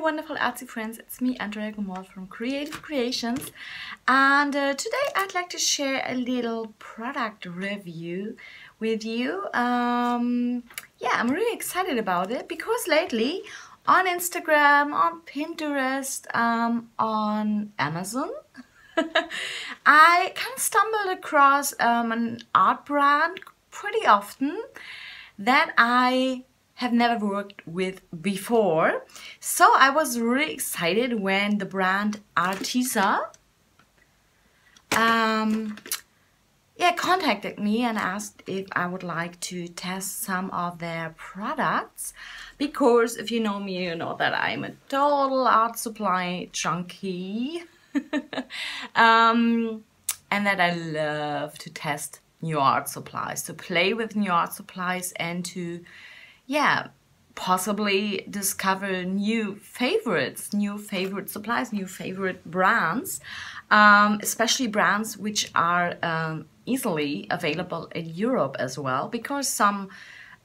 wonderful artsy friends, it's me Andrea Gomoll from Creative Creations, and today I'd like to share a little product review with you. Yeah, I'm really excited about it because lately on Instagram, on Pinterest, on Amazon, I kind of stumbled across an art brand pretty often that I have never worked with before. So I was really excited when the brand Arteza contacted me and asked if I would like to test some of their products, because if you know me, you know that I'm a total art supply junkie and that I love to test new art supplies, to play with new art supplies, and to possibly discover new favorites, new favorite supplies, new favorite brands, especially brands which are easily available in Europe as well, because some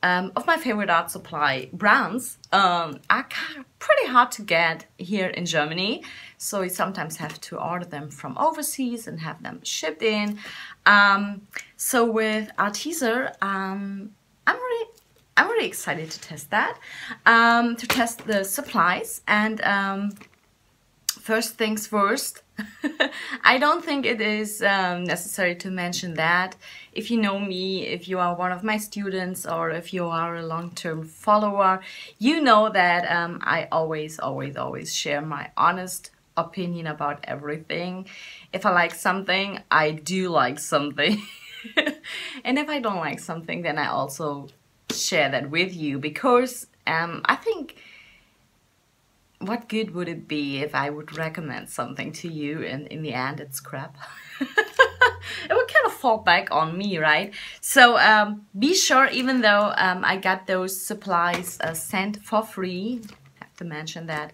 of my favorite art supply brands are pretty hard to get here in Germany, so you sometimes have to order them from overseas and have them shipped in. So with Arteza, I'm really excited to test that, to test the supplies. And first things first, I don't think it is necessary to mention that. If you know me, if you are one of my students, or if you are a long-term follower, you know that I always share my honest opinion about everything. If I like something, I do like something. And if I don't like something, then I also share that with you, because I think, what good would it be if I would recommend something to you and in the end it's crap? It would kind of fall back on me, right? So be sure, even though I got those supplies sent for free, I have to mention that,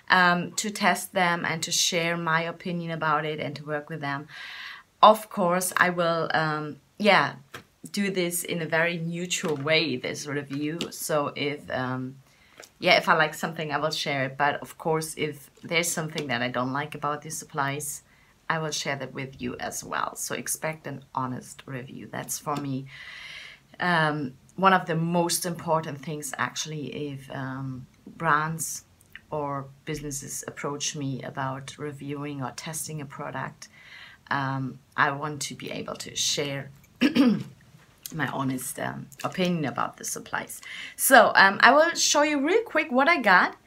to test them and to share my opinion about it and to work with them. Of course, I will do this in a very neutral way, this review. So if I like something, I will share it. But of course, if there's something that I don't like about these supplies, I will share that with you as well. So expect an honest review. That's for me one of the most important things, actually, if brands or businesses approach me about reviewing or testing a product. I want to be able to share my honest opinion about the supplies. So I will show you real quick what I got,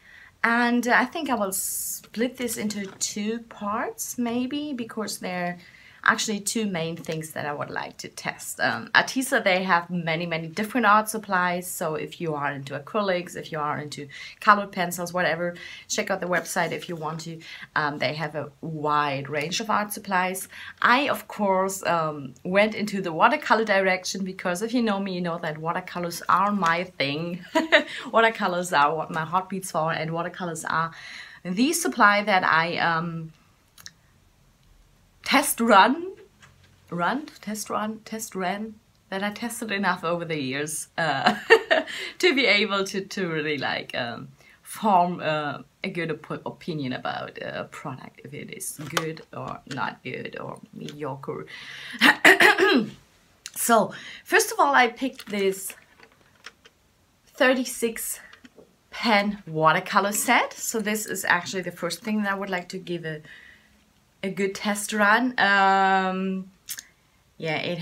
and I think I will split this into two parts maybe, because there are actually two main things that I would like to test. Arteza, they have many different art supplies, so if you are into acrylics, if you are into colored pencils, whatever, check out the website if you want to. They have a wide range of art supplies. I, of course, went into the watercolor direction, because if you know me, you know that watercolors are my thing. Watercolors are what my heart beats for, and watercolors are the supply that I test ran that I tested enough over the years to be able to really like form a good opinion about a product, if it is good or not good or mediocre. So first of all, I picked this 36 pen watercolor set. So this is actually the first thing that I would like to give a good test run. It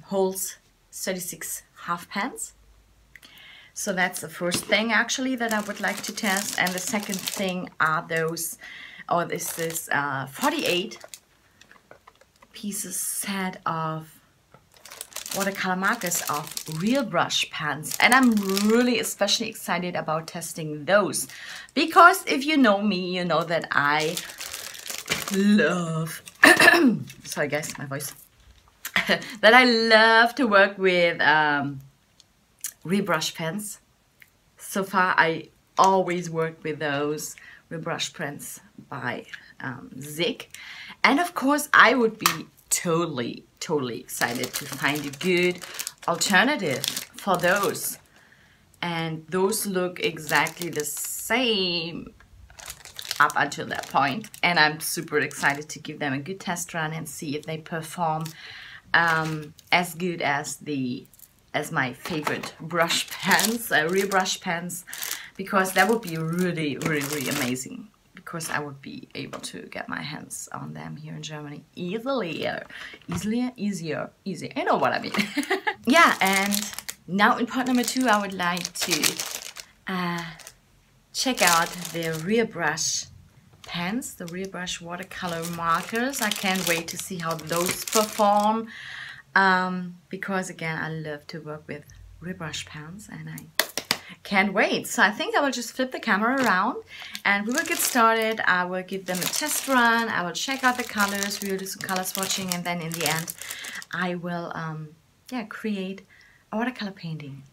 holds 36 half pens. So that's the first thing actually that I would like to test. And the second thing are those, this is 48 pieces set of watercolor markers of real brush pens. And I'm really especially excited about testing those, because if you know me, you know that I love sorry guys, my voice that I love to work with real brush pens. So far I always work with those real brush pens by Zig, and of course I would be totally excited to find a good alternative for those, and those look exactly the same up until that point, and I'm super excited to give them a good test run and see if they perform as good as my favorite brush pens, real brush pens, because that would be really, really, really amazing, because I would be able to get my hands on them here in Germany easier, you know what I mean. Yeah, and now in part number 2, I would like to check out the Real Brush pens, the Real Brush watercolor markers. I can't wait to see how those perform, because again, I love to work with Real Brush pens, and I can't wait. So I think I will just flip the camera around and we will get started. I will give them a test run. I will check out the colors. We will do some color swatching, and then in the end, I will create a watercolor painting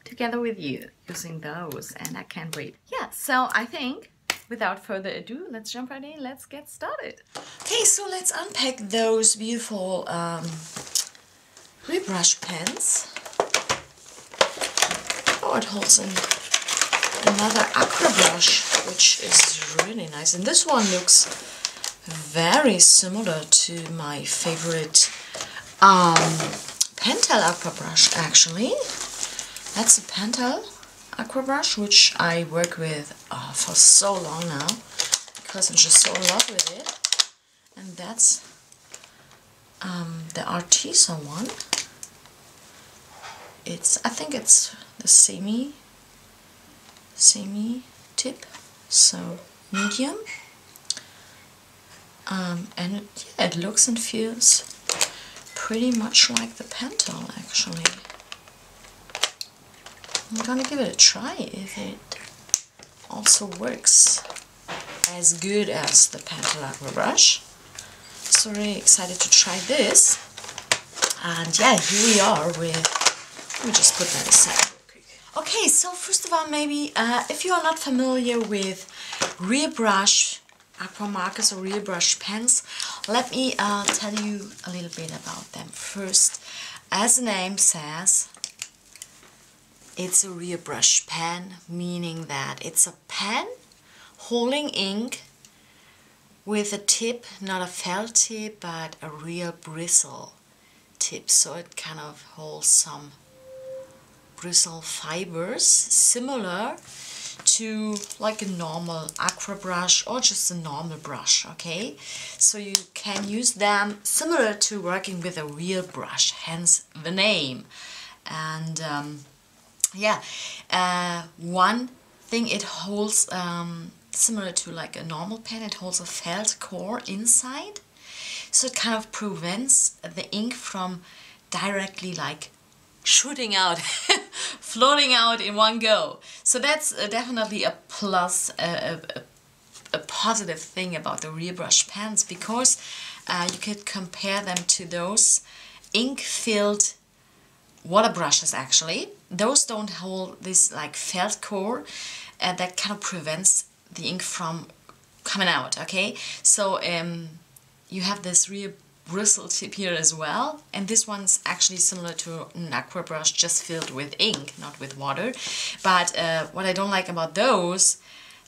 together with you using those, and I can't wait. Yeah, so I think without further ado, let's jump right in. Let's get started. Okay, so let's unpack those beautiful Real Brush pens. Oh, it holds another aqua brush, which is really nice. And this one looks very similar to my favorite Pentel aqua brush, actually. That's a Pentel aqua brush, which I work with for so long now, because I'm just so in love with it. And that's the Arteza one. I think it's the semi tip, so medium. And it looks and feels pretty much like the Pentel, actually. I'm gonna give it a try if it also works as good as the Pentel aqua brush. So really excited to try this. And yeah, here we are with, let me just put that aside real quick. Okay, so first of all, maybe if you are not familiar with Real Brush aqua markers or Real Brush pens, let me tell you a little bit about them. First, as the name says, it's a Real Brush pen, meaning that it's a pen holding ink with a tip, not a felt tip, but a real bristle tip. So it kind of holds some bristle fibers, similar to like a normal aqua brush or just a normal brush, okay? So you can use them similar to working with a real brush, hence the name. And one thing it holds, similar to like a normal pen, it holds a felt core inside, so it kind of prevents the ink from directly like shooting out, floating out in one go. So that's definitely a plus, a positive thing about the Real Brush pens, because you could compare them to those ink-filled water brushes. Actually, those don't hold this like felt core that kind of prevents the ink from coming out, okay? So you have this real bristle tip here as well, and this one's actually similar to an aqua brush, just filled with ink, not with water. But what I don't like about those,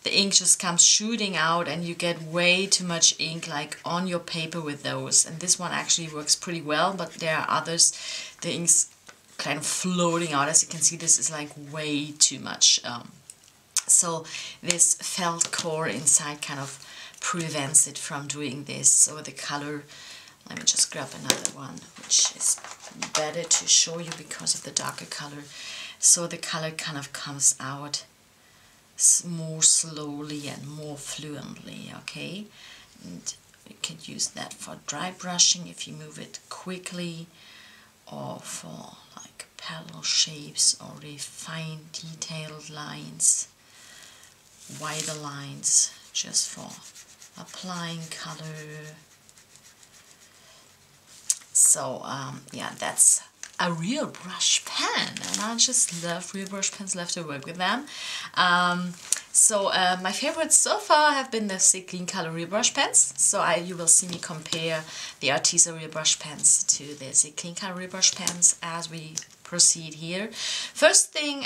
the ink just comes shooting out and you get way too much ink like on your paper with those. And this one actually works pretty well, but there are others, the ink's kind of floating out. As you can see, this is like way too much. So this felt core inside kind of prevents it from doing this. So the color, let me just grab another one, which is better to show you because of the darker color. So the color kind of comes out more slowly and more fluently, okay? And you can use that for dry brushing if you move it quickly, or for like parallel shapes or fine detailed lines, wider lines, just for applying color. So yeah, that's a Real Brush pen, and I just love Real Brush pens, love to work with them. My favorites so far have been the Stay Clean Color Real Brush pens. So you will see me compare the Arteza Real Brush pens to the Stay Clean Color Real Brush pens as we proceed here. First thing,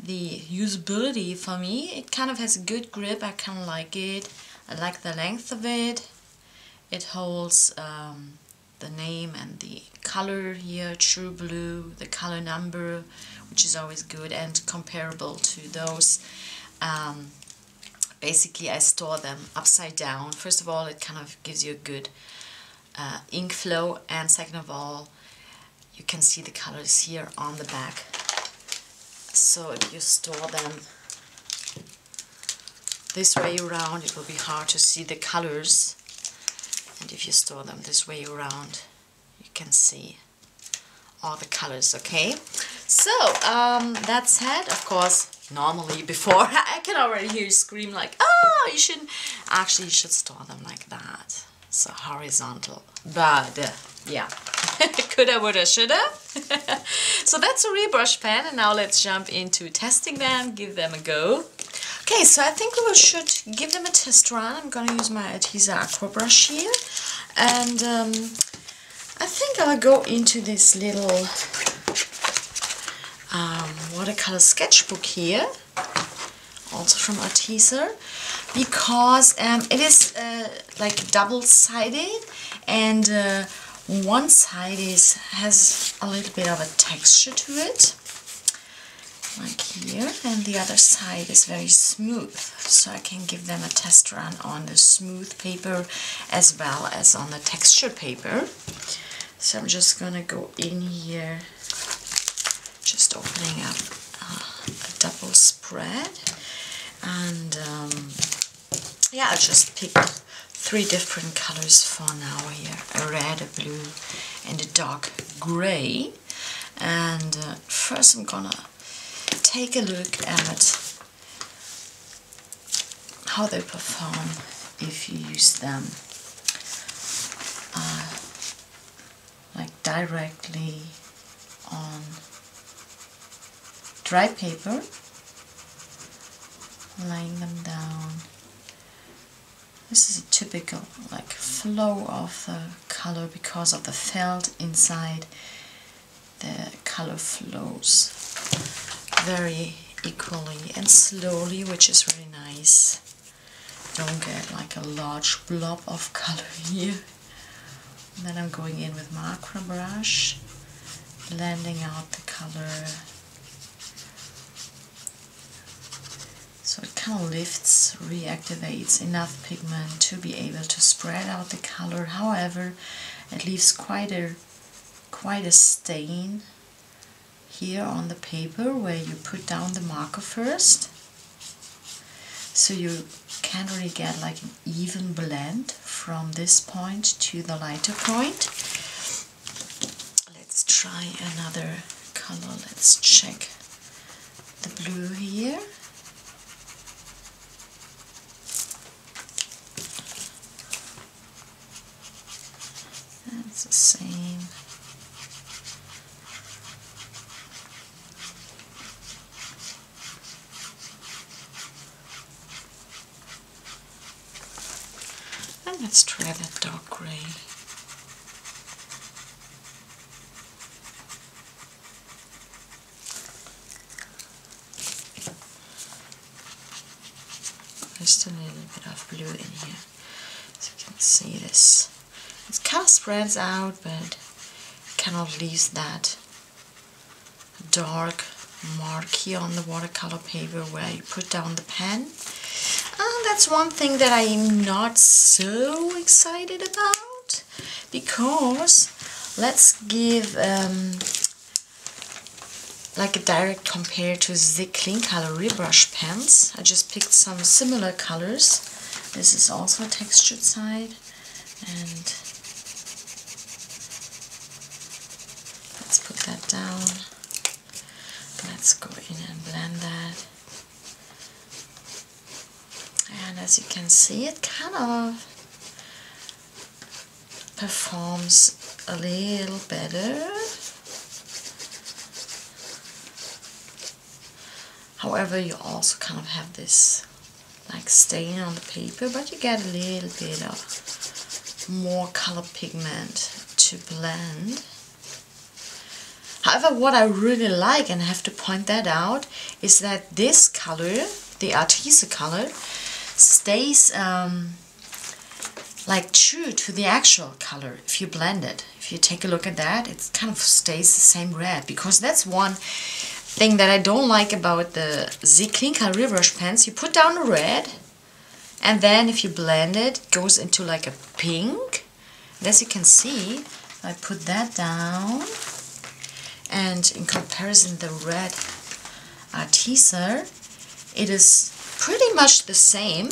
the usability for me. It kind of has a good grip. I kind of like it. I like the length of it. It holds the name and the color here, true blue, the color number, which is always good and comparable to those. Basically, I store them upside down. First of all, it kind of gives you a good ink flow, and second of all, you can see the colors here on the back. So if you store them this way around, it will be hard to see the colors. And if you store them this way around, you can see all the colors, okay? So, that said, of course, normally before, I can already hear you scream like, oh, you shouldn't. Actually, you should store them like that. So horizontal. But, yeah. Coulda, woulda, shoulda. So that's a real brush pen, and now let's jump into testing them, give them a go. Okay, so I think we should give them a test run. I'm gonna use my Arteza Aqua brush here, and I think I'll go into this little watercolor sketchbook here, also from Arteza, because it is like double-sided, and one side has a little bit of a texture to it, like here, and the other side is very smooth, so I can give them a test run on the smooth paper as well as on the textured paper. So I'm just gonna go in here, just opening up a double spread, and yeah, I just picked 3 different colors for now here, a red, a blue, and a dark gray. And first I'm gonna take a look at how they perform if you use them like directly on dry paper, laying them down. This is a typical like flow of the color because of the felt inside. The color flows very equally and slowly, which is really nice. Don't get like a large blob of color here. And then I'm going in with my aqua brush, blending out the color. So it kind of lifts, reactivates enough pigment to be able to spread out the color. However, it leaves quite a stain here on the paper where you put down the marker first. So you can't really get like an even blend from this point to the lighter point. Let's try another color. Let's check the blue here. That's the same. And let's try that dark gray. Just a little bit of blue in here, so you can see this. It kind of spreads out, but cannot leave that dark mark here on the watercolor paper where you put down the pen. And that's one thing that I'm not so excited about, because let's give like a direct compare to the Clean Color Real Brush Pens. I just picked some similar colors. This is also a textured side, and let's put that down. Let's go in and blend that. And as you can see, it kind of performs a little better. However, you also kind of have this like stain on the paper, but you get a little bit of more color pigment to blend. However, what I really like, and I have to point that out, is that this color, the Arteza color, stays like true to the actual color if you blend it. If you take a look at that, it kind of stays the same red, because that's one thing that I don't like about the Clearstamps Real Brush Pens. You put down the red, and then if you blend it, it goes into like a pink. And as you can see, I put that down, and in comparison the red Arteza, it is pretty much the same.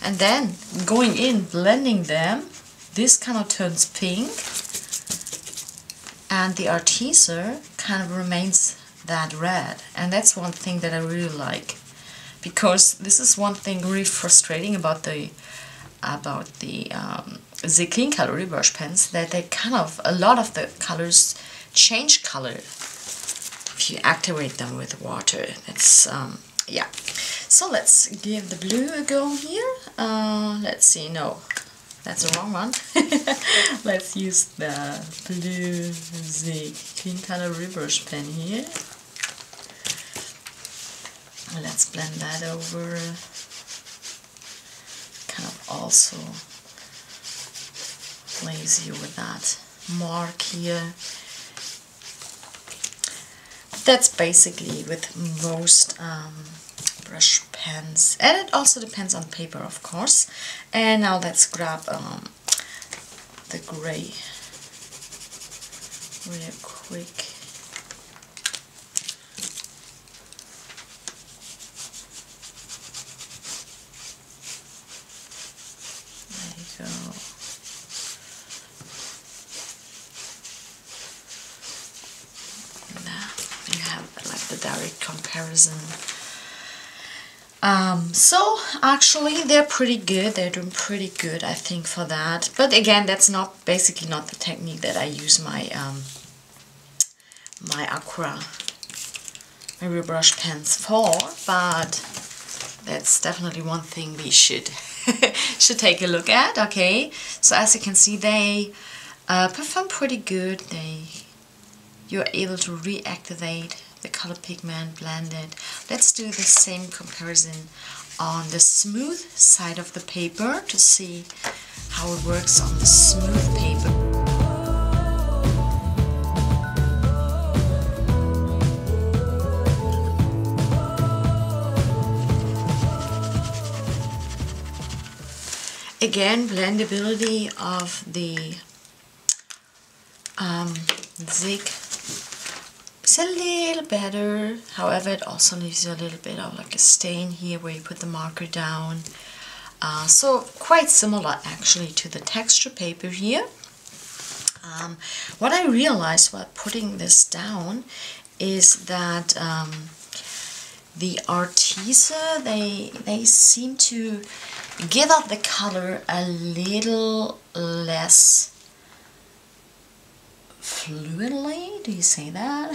And then going in, blending them, this kind of turns pink, and the Arteza kind of remains that red. And that's one thing that I really like, because this is one thing really frustrating about the Clearstamps Real Brush Pens, that they kind of, a lot of the colors change color if you activate them with water. That's yeah. So let's give the blue a go here. Let's see, no, that's the wrong one. Let's use the blue Clearstamps Real Brush Pen here. Let's blend that over. Kind of also lazy with that mark here. That's basically with most brush pens, and it also depends on paper, of course. And now let's grab the gray real quick. There you go. Now you have like the direct comparison. So actually they're pretty good, they're doing pretty good, I think, for that. But again, that's not, basically not the technique that I use my my real brush pens for, but that's definitely one thing we should should take a look at. Okay, so as you can see, they perform pretty good. You're able to reactivate the color pigment, blend it. Let's do the same comparison on the smooth side of the paper to see how it works on the smooth paper. Again, blendability of the Zig is a little better. However, it also leaves you a little bit of like a stain here where you put the marker down. So quite similar actually to the texture paper here. What I realized while putting this down is that the Arteza, they seem to give out the color a little less fluidly. Do you say that?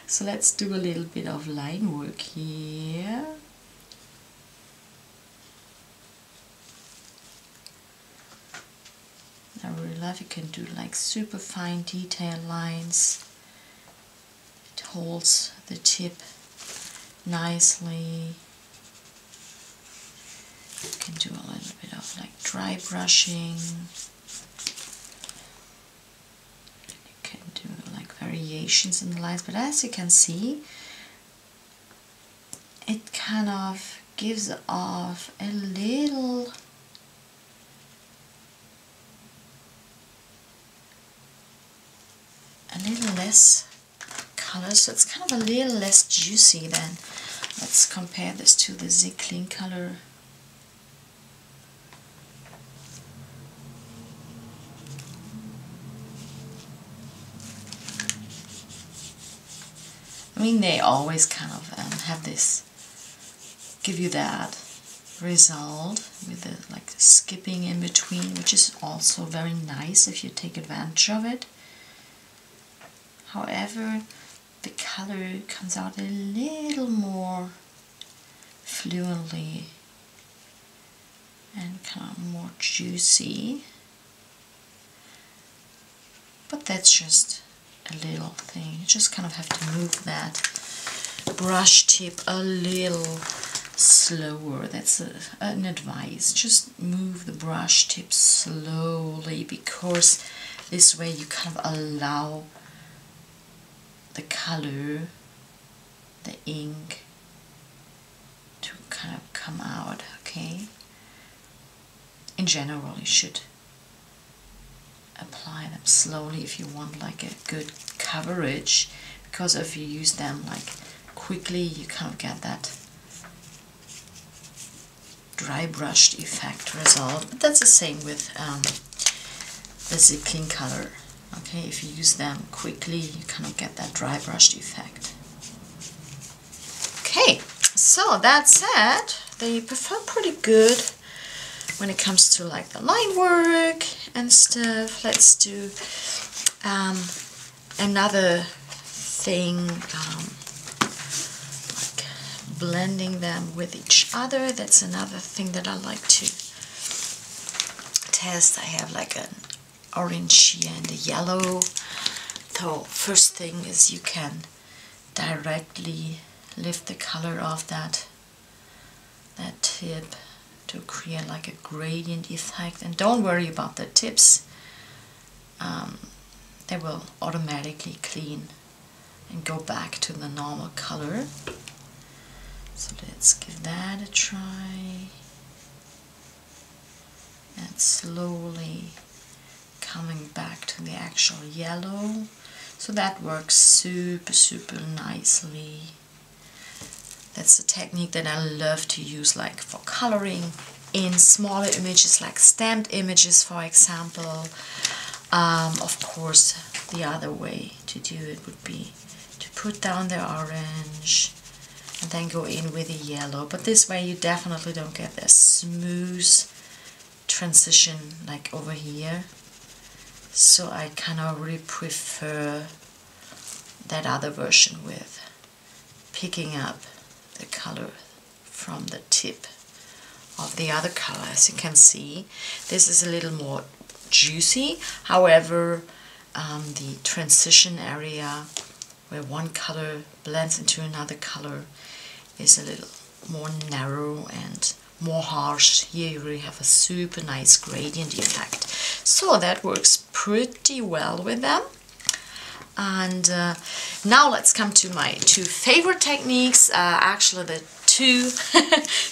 So let's do a little bit of line work here. I really love you can do like super fine detail lines. It holds the tip nicely. You can do a little bit of like dry brushing. You can do like variations in the lines, but as you can see, it kind of gives off a little less color, so it's kind of a little less juicy than. Let's compare this to the Clearstamps color. I mean, they always kind of have this, give you that result with the like skipping in between, which is also very nice if you take advantage of it. However, the color comes out a little more fluently and kind of more juicy. But that's just a little thing. You just kind of have to move that brush tip a little slower. That's an advice. Just move the brush tip slowly, because this way you kind of allow the color, the ink, to kind of come out, okay? In general, you should apply them slowly if you want like a good coverage, because if you use them like quickly, you kind of get that dry brushed effect result. But that's the same with the Zip Clean color. Okay, if you use them quickly, you kind of get that dry brushed effect. Okay, so that said, they perform pretty good when it comes to like the line work and stuff. Let's do another thing, like blending them with each other. That's another thing that I like to test. I have like an orange here and a yellow. So first thing is you can directly lift the color of that tip to create like a gradient effect, and don't worry about the tips. They will automatically clean and go back to the normal color. So let's give that a try, and slowly coming back to the actual yellow. So that works super nicely. That's a technique that I love to use like for coloring in smaller images, like stamped images, for example. Of course, the other way to do it would be to put down the orange and then go in with the yellow. But this way you definitely don't get this smooth transition like over here. So I kind of really prefer that other version with picking up the color from the tip of the other color. As you can see, this is a little more juicy. However, the transition area where one color blends into another color is a little more narrow and more harsh. Here you really have a super nice gradient effect. So that works pretty well with them. And now let's come to my two favorite techniques. Actually, the two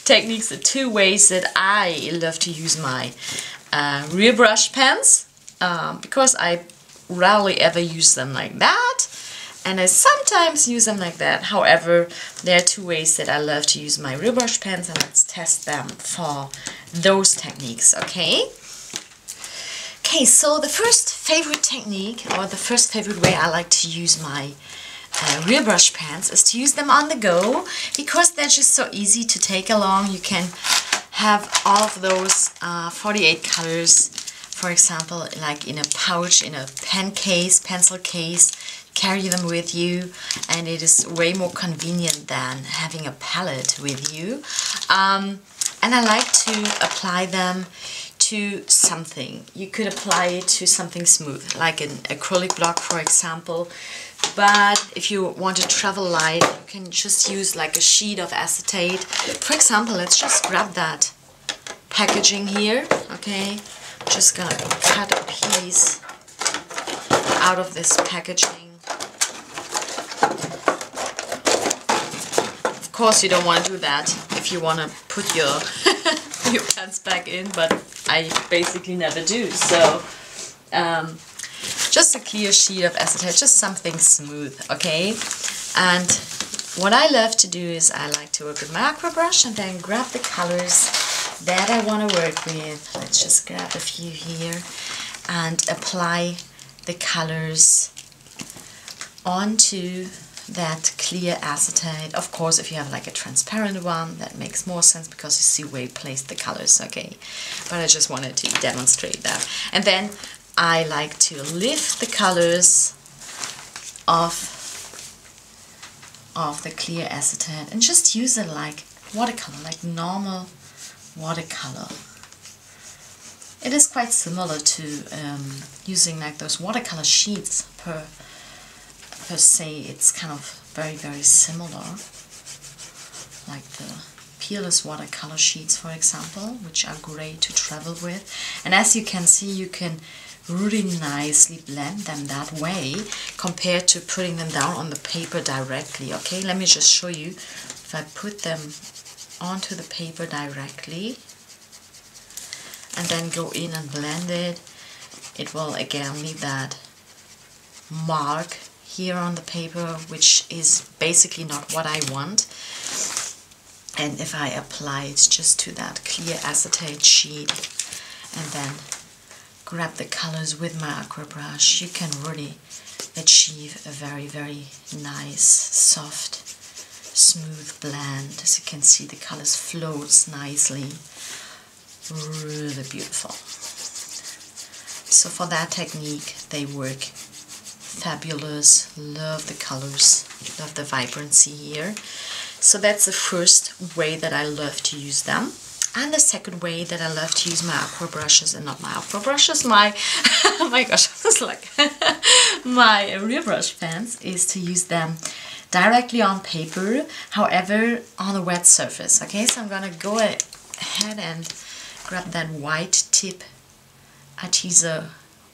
techniques, the two ways that I love to use my real brush pens, because I rarely ever use them like that, and I sometimes use them like that. However, there are two ways that I love to use my real brush pens, and let's test them for those techniques, okay? Okay, so the first favorite technique, or the first favorite way I like to use my real brush pens, is to use them on the go, because they're just so easy to take along. You can have all of those 48 colors, for example, like in a pouch, in a pen case, pencil case, carry them with you, and it is way more convenient than having a palette with you. And I like to apply them to something. You could apply it to something smooth, like an acrylic block, for example. But if you want to travel light, you can just use like a sheet of acetate. For example, let's just grab that packaging here, okay? Just gonna cut a piece out of this packaging. Of course, you don't want to do that if you want to put your your pens back in, but I basically never do. So just a clear sheet of acetate, just something smooth, okay? And what I love to do is I like to work with my aqua brush and then grab the colors that I want to work with. Let's just grab a few here and apply the colors onto that clear acetate. Of course, if you have like a transparent one, that makes more sense because you see where you place the colors, okay? But I just wanted to demonstrate that. And then I like to lift the colors of the clear acetate and just use it like watercolor, like normal watercolor. It is quite similar to using like those watercolor sheets per per se, it's kind of very, very similar, like the peerless watercolor sheets, for example, which are great to travel with. And as you can see, you can really nicely blend them that way compared to putting them down on the paper directly. Okay, let me just show you. If I put them onto the paper directly and then go in and blend it, it will again leave that mark here on the paper, which is basically not what I want. And if I apply it just to that clear acetate sheet and then grab the colors with my aqua brush, you can really achieve a very, very nice, soft, smooth blend. As you can see, the colors floats nicely. Really beautiful. So for that technique, they work fabulous. Love the colors, love the vibrancy here. So that's the first way that I love to use them. And the second way that I love to use my aqua brushes, and not my aqua brushes, my oh my gosh, it's like my real brush pens, is to use them directly on paper, however on a wet surface. Okay, so I'm gonna go ahead and grab that white tip Arteza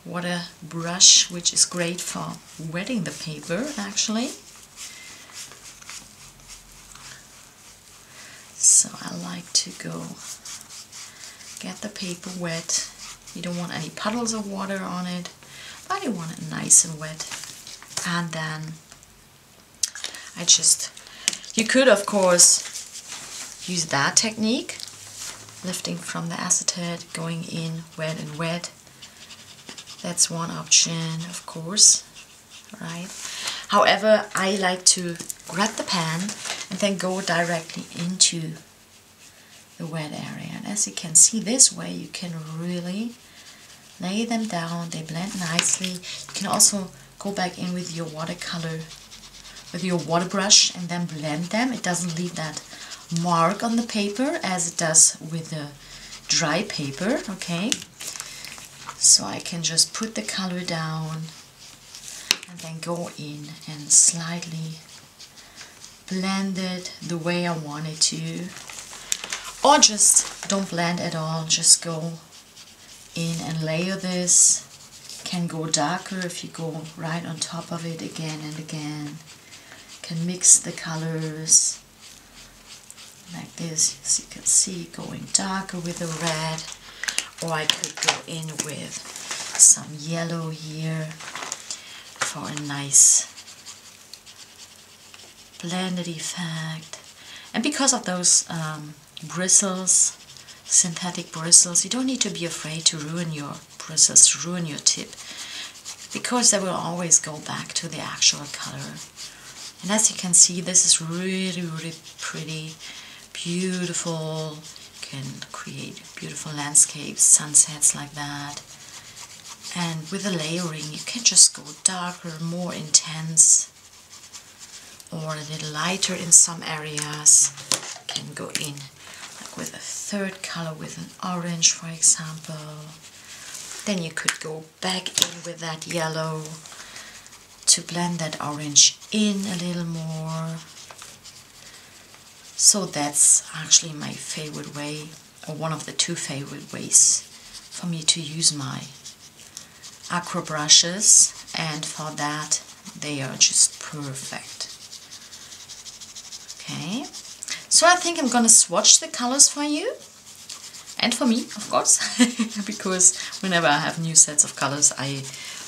water brush, which is great for wetting the paper actually. So I like to go get the paper wet. You don't want any puddles of water on it, but you want it nice and wet. And then you could of course use that technique, lifting from the acetate, going in wet and wet. That's one option, of course, right? However, I like to grab the pen and then go directly into the wet area. And as you can see, this way you can really lay them down. They blend nicely. You can also go back in with your watercolor, with your water brush, and then blend them. It doesn't leave that mark on the paper as it does with the dry paper, okay? So I can just put the color down and then go in and slightly blend it the way I want it to, or just don't blend at all, just go in and layer this. Can go darker if you go right on top of it again and again. Can mix the colors like this, as you can see, going darker with the red, or I could go in with some yellow here for a nice blended effect. And because of those bristles, synthetic bristles, you don't need to be afraid to ruin your bristles, to ruin your tip, because they will always go back to the actual color. And as you can see, this is really, really pretty, beautiful. You can create beautiful landscapes, sunsets like that. And with the layering, you can just go darker, more intense, or a little lighter in some areas. You can go in like with a third color, with an orange, for example. Then you could go back in with that yellow to blend that orange in a little more. So that's actually my favorite way, or one of the two favorite ways for me to use my aqua brushes, and for that they are just perfect. Okay, so I think I'm gonna swatch the colors for you, and for me, of course, because whenever I have new sets of colors, I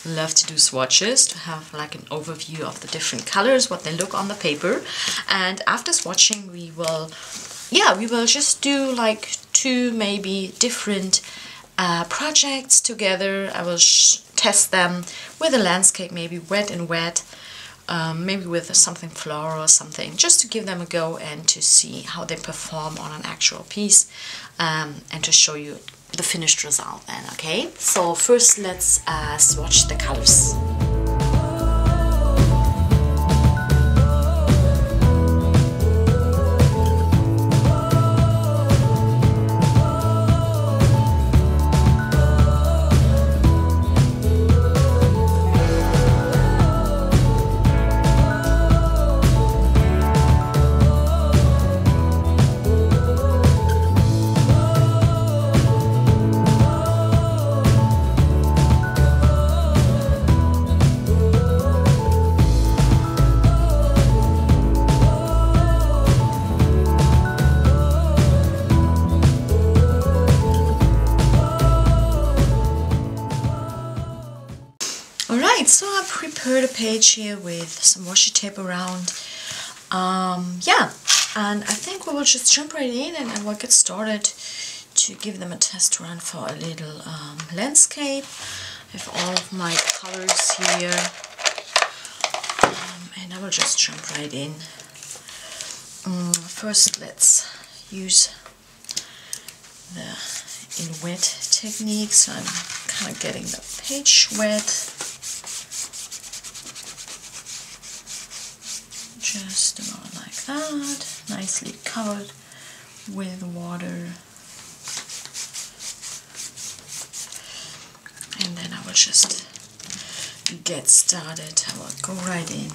love to do swatches to have like an overview of the different colors, what they look on the paper. And after swatching, we will just do like two maybe different projects together. I will test them with a landscape, maybe wet and wet, maybe with something floral or something, just to give them a go and to see how they perform on an actual piece, and to show you the finished result then, okay? So first let's swatch the colors. so I prepared a page here with some washi tape around. Yeah, and I think we will just jump right in and we'll get started to give them a test run for a little landscape. I have all of my colors here, and I will just jump right in. First, let's use the in wet technique, so I'm kind of getting the page wet. Just about like that, nicely covered with water. And then I will just get started. I will go right in.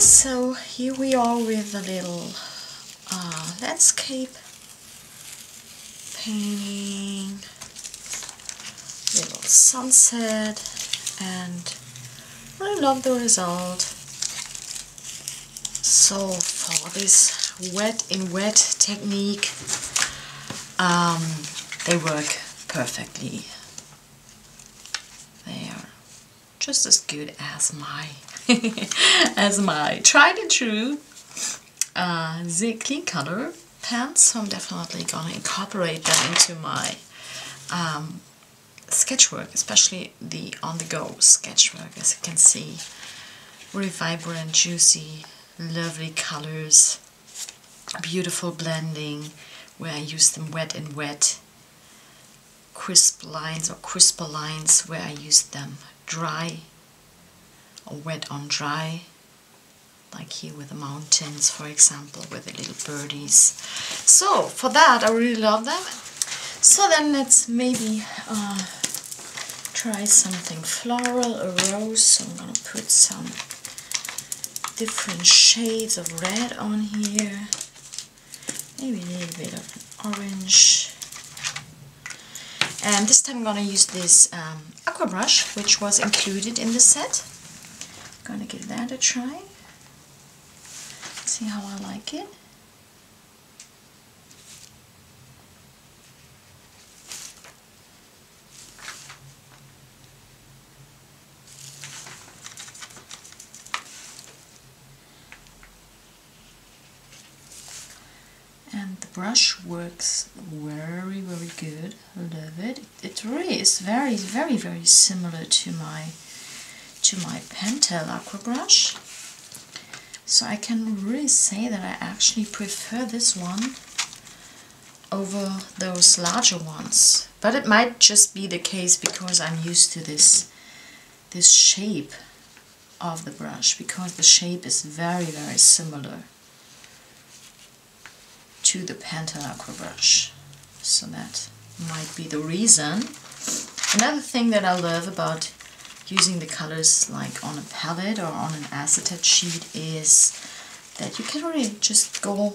So here we are with a little landscape painting, little sunset, and I really love the result. So for this wet in wet technique, they work perfectly. They are just as good as my tried and true the clean color pens. So I'm definitely gonna incorporate that into my sketchwork, especially the on-the-go sketchwork. As you can see, very vibrant, juicy, lovely colors, beautiful blending where I use them wet and wet, crisp lines or crisper lines where I use them dry or wet on dry, like here with the mountains, for example, with the little birdies. So for that, I really love them. So then let's maybe try something floral, a rose. So I'm gonna put some different shades of red on here, maybe a little bit of orange. And this time I'm gonna use this aqua brush, which was included in the set. I'm gonna give that a try. See how I like it. And the brush works very, very good. I love it. It really is very, very, very similar to my Pentel aqua brush. So I can really say that I actually prefer this one over those larger ones. But it might just be the case because I'm used to this shape of the brush, because the shape is very, very similar to the Pentel aqua brush. So that might be the reason. Another thing that I love about using the colors like on a palette or on an acetate sheet is that you can really just go,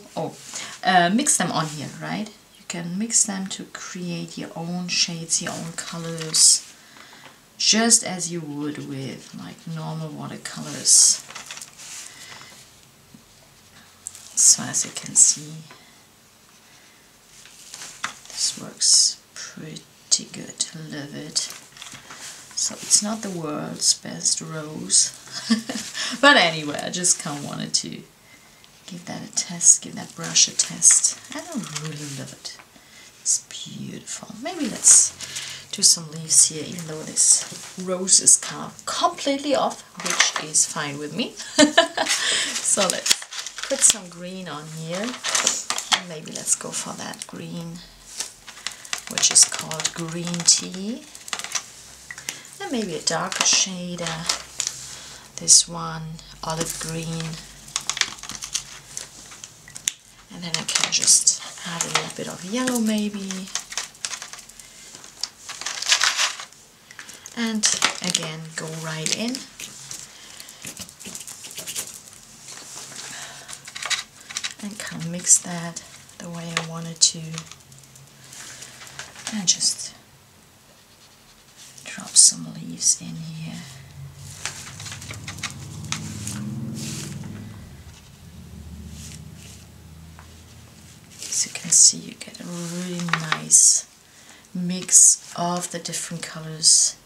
mix them on here, right? You can mix them to create your own shades, your own colors. just as you would with like normal watercolors. So as you can see, this works pretty good. Love it. So it's not the world's best rose, but anyway, I just kind of wanted to give that a test, give that brush a test, and I really love it. It's beautiful. Maybe let's do some leaves here, even though this rose is kind of completely off, which is fine with me. So let's put some green on here, and maybe let's go for that green, which is called green tea, and maybe a darker shade, this one, olive green, and then I can just add a little bit of yellow maybe, and again go right in. And kind of mix that the way I wanted to, and just drop some leaves in here. As you can see, you get a really nice mix of the different colors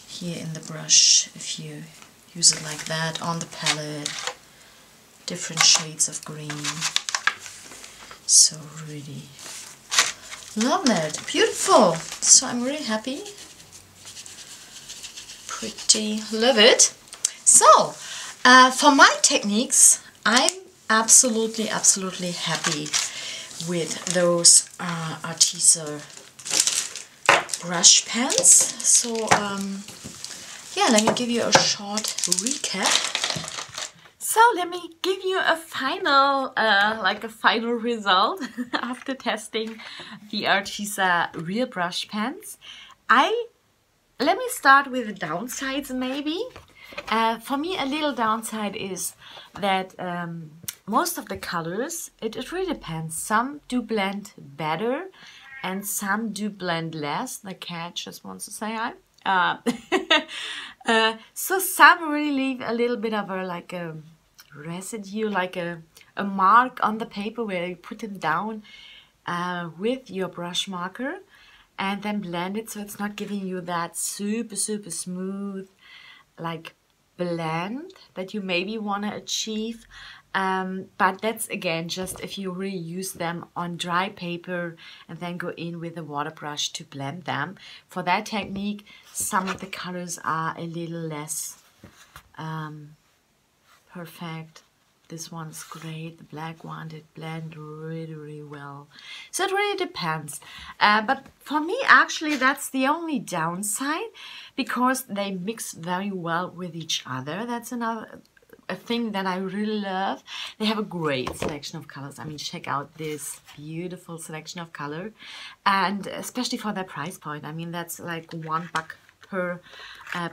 here in the brush if you use it like that on the palette. Different shades of green. So really love that. Beautiful. So I'm really happy. Pretty. Love it. So for my techniques, I'm absolutely happy with those Arteza brush pens. So yeah, let me give you a short recap. So let me give you a final, final result after testing the Arteza Real Brush Pens. Let me start with the downsides maybe. For me, a little downside is that most of the colors, it really depends. Some do blend better and some do blend less. The cat just wants to say hi. So some really leave a little bit of a residue, like a mark on the paper where you put them down with your brush marker and then blend it, so it's not giving you that super smooth like blend that you maybe want to achieve. But that's again just if you really use them on dry paper and then go in with a water brush to blend them. For that technique, some of the colors are a little less perfect. This one's great. The black one did blend really well. So it really depends. But for me, actually, that's the only downside, because they mix very well with each other. That's a thing that I really love. They have a great selection of colors. I mean, check out this beautiful selection of color, and especially for their price point. I mean, that's like $1 per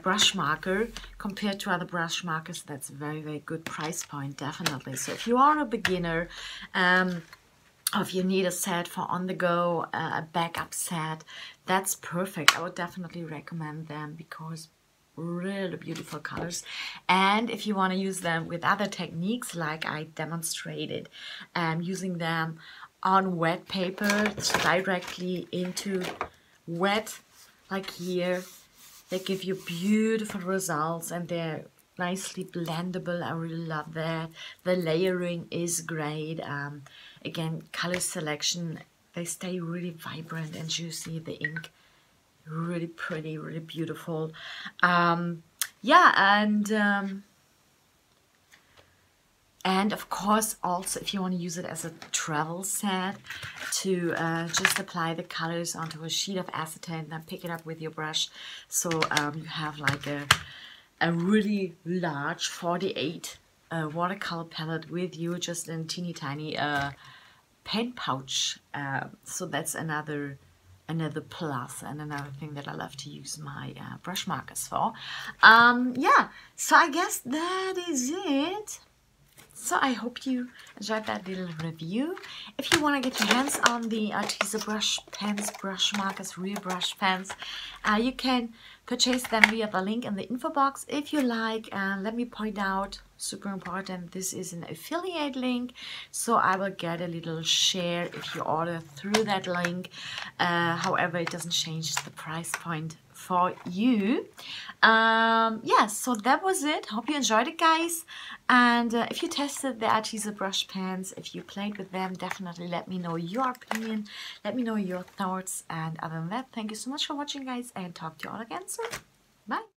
brush marker. Compared to other brush markers, that's a very good price point, definitely. So if you are a beginner, or if you need a set for on the go, a backup set, that's perfect. I would definitely recommend them because really beautiful colors. And if you want to use them with other techniques like I demonstrated, using them on wet paper directly into wet, like here, they give you beautiful results and they're nicely blendable. I really love that. The layering is great. Again, color selection, they stay really vibrant and juicy. The ink, really pretty, really beautiful. Yeah, and of course, also if you want to use it as a travel set, to just apply the colors onto a sheet of acetate and then pick it up with your brush. So you have like a really large 48 watercolor palette with you, just in teeny tiny pen pouch. So that's another plus and another thing that I love to use my brush markers for. Yeah, so I guess that is it So I hope you enjoyed that little review. If you want to get your hands on the Arteza Brush Pens, Brush Markers, Real Brush Pens, you can purchase them via the link in the info box if you like. Let me point out, super important, this is an affiliate link, so I will get a little share if you order through that link. However, it doesn't change the price point for you. Yeah, so that was it. Hope you enjoyed it, guys. And if you tested the Arteza brush pens, if you played with them, definitely let me know your opinion, let me know your thoughts. And other than that, thank you so much for watching, guys, and talk to you all again soon. Bye.